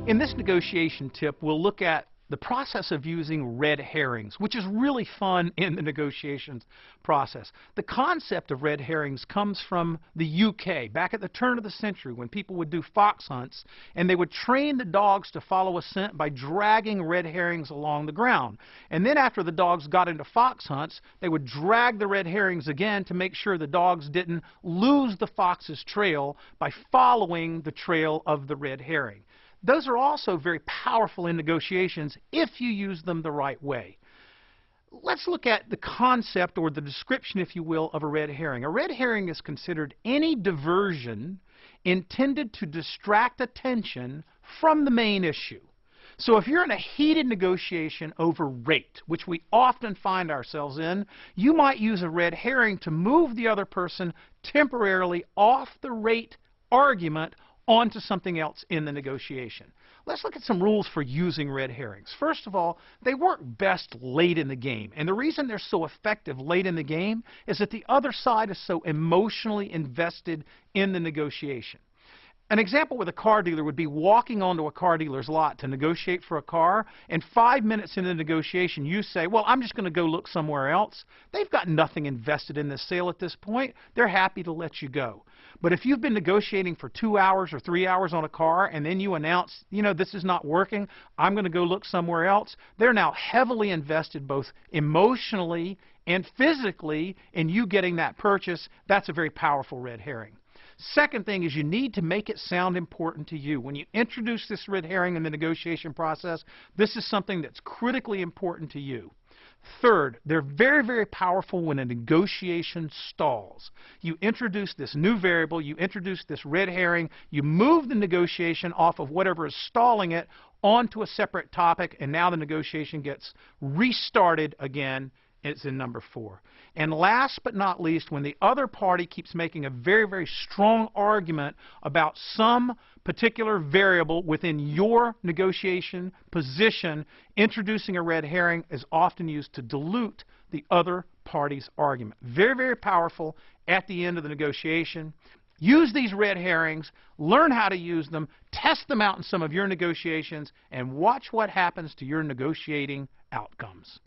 In this negotiation tip, we'll look at the process of using red herrings, which is really fun in the negotiations process. The concept of red herrings comes from the UK, back at the turn of the century, when people would do fox hunts, and they would train the dogs to follow a scent by dragging red herrings along the ground. And then after the dogs got into fox hunts, they would drag the red herrings again to make sure the dogs didn't lose the fox's trail by following the trail of the red herring. Those are also very powerful in negotiations if you use them the right way. Let's look at the concept, or the description, if you will, of a red herring. A red herring is considered any diversion intended to distract attention from the main issue. So if you're in a heated negotiation over rate, which we often find ourselves in, you might use a red herring to move the other person temporarily off the rate argument onto something else in the negotiation. Let's look at some rules for using red herrings. First of all, they work best late in the game. And the reason they're so effective late in the game is that the other side is so emotionally invested in the negotiation. An example with a car dealer would be walking onto a car dealer's lot to negotiate for a car, and 5 minutes into the negotiation you say, well, I'm just going to go look somewhere else. They've got nothing invested in this sale at this point. They're happy to let you go. But if you've been negotiating for 2 hours or 3 hours on a car, and then you announce, you know, this is not working, I'm going to go look somewhere else, they're now heavily invested both emotionally and physically in you getting that purchase. That's a very powerful red herring. Second thing is, you need to make it sound important to you. When you introduce this red herring in the negotiation process, this is something that's critically important to you. Third, they're very, very powerful when a negotiation stalls. You introduce this new variable, you introduce this red herring, you move the negotiation off of whatever is stalling it onto a separate topic, and now the negotiation gets restarted again. It's in number 4. And last but not least, when the other party keeps making a very, very strong argument about some particular variable within your negotiation position, introducing a red herring is often used to dilute the other party's argument. Very, very powerful at the end of the negotiation. Use these red herrings, learn how to use them, test them out in some of your negotiations, and watch what happens to your negotiating outcomes.